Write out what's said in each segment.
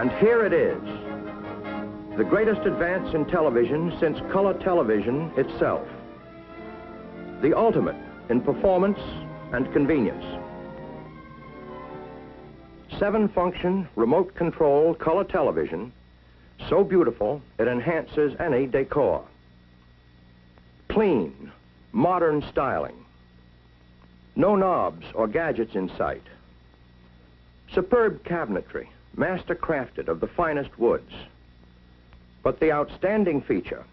And here it is, the greatest advance in television since color television itself. The ultimate in performance and convenience. 7-function remote control color television, so beautiful it enhances any decor. Clean, modern styling. No knobs or gadgets in sight. Superb cabinetry, master crafted of the finest woods. But the outstanding feature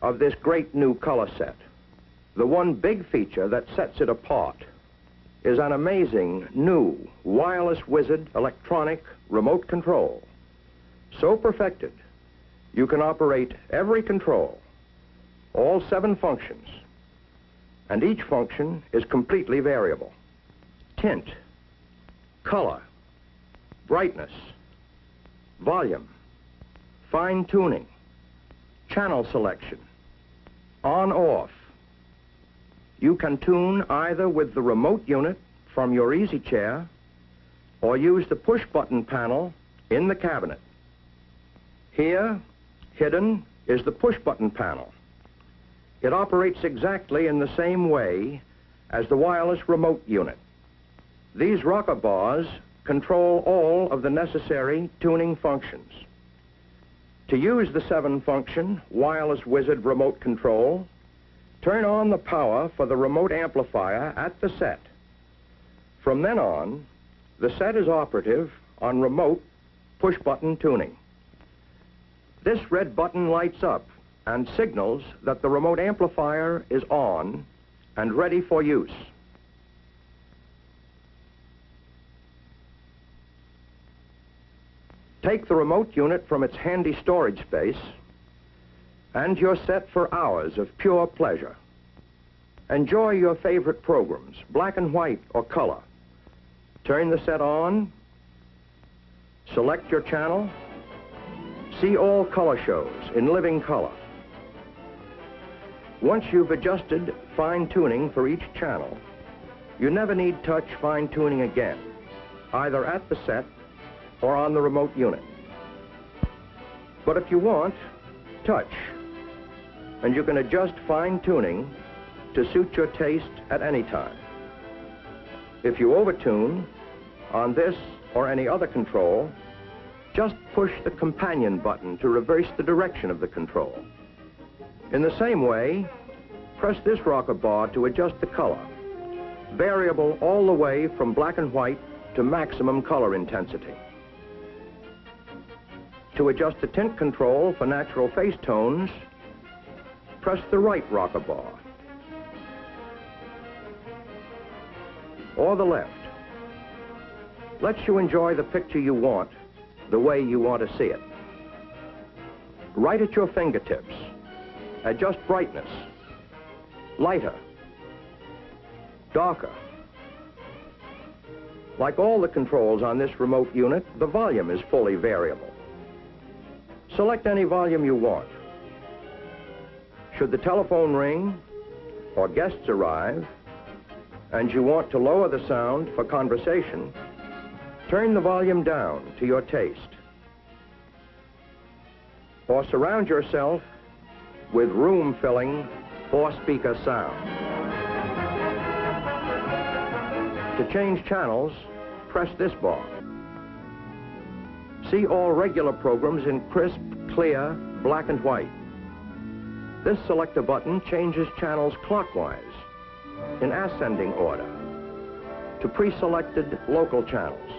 of this great new color set, the one big feature that sets it apart, is an amazing new wireless wizard electronic remote control. So perfected, you can operate every control, all 7 functions, and each function is completely variable. Tint, color, brightness, volume, fine tuning, channel selection, on-off. You can tune either with the remote unit from your easy chair or use the push-button panel in the cabinet. Here, hidden, is the push-button panel. It operates exactly in the same way as the wireless remote unit. These rocker bars control all of the necessary tuning functions. To use the 7-function wireless wizard remote control, turn on the power for the remote amplifier at the set. From then on, the set is operative on remote push-button tuning. This red button lights up and signals that the remote amplifier is on and ready for use. Take the remote unit from its handy storage space, and you're set for hours of pure pleasure. Enjoy your favorite programs, black and white or color. Turn the set on, select your channel, see all color shows in living color. Once you've adjusted fine-tuning for each channel, you never need touch fine-tuning again, either at the set or on the remote unit. But if you want, touch, and you can adjust fine-tuning to suit your taste at any time. If you overtune on this or any other control, just push the companion button to reverse the direction of the control. In the same way, press this rocker bar to adjust the color, variable all the way from black and white to maximum color intensity. To adjust the tint control for natural face tones, press the right rocker bar, or the left. Lets you enjoy the picture you want, the way you want to see it. Right at your fingertips, adjust brightness, lighter, darker. Like all the controls on this remote unit, the volume is fully variable. Select any volume you want. Should the telephone ring or guests arrive and you want to lower the sound for conversation, turn the volume down to your taste. Or surround yourself with room-filling 4-speaker sound. To change channels, press this bar. See all regular programs in crisp, clear, black and white. This selector button changes channels clockwise, in ascending order, to pre-selected local channels.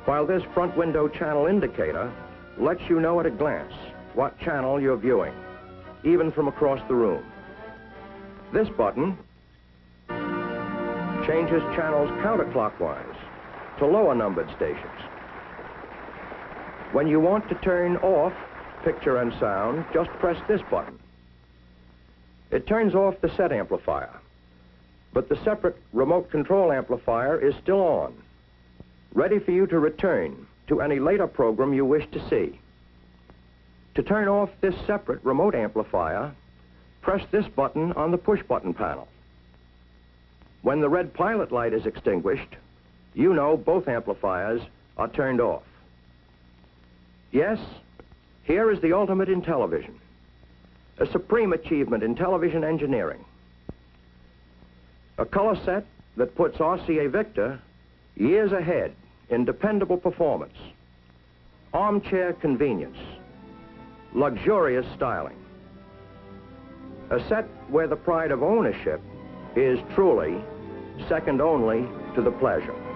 While this front window channel indicator lets you know at a glance what channel you're viewing, even from across the room. This button changes channels counterclockwise to lower numbered stations. When you want to turn off picture and sound, just press this button. It turns off the set amplifier, but the separate remote control amplifier is still on, ready for you to return to any later program you wish to see. To turn off this separate remote amplifier, press this button on the push-button panel. When the red pilot light is extinguished, you know both amplifiers are turned off. Yes, here is the ultimate in television. A supreme achievement in television engineering. A color set that puts RCA Victor years ahead in dependable performance, armchair convenience, luxurious styling. A set where the pride of ownership is truly second only to the pleasure.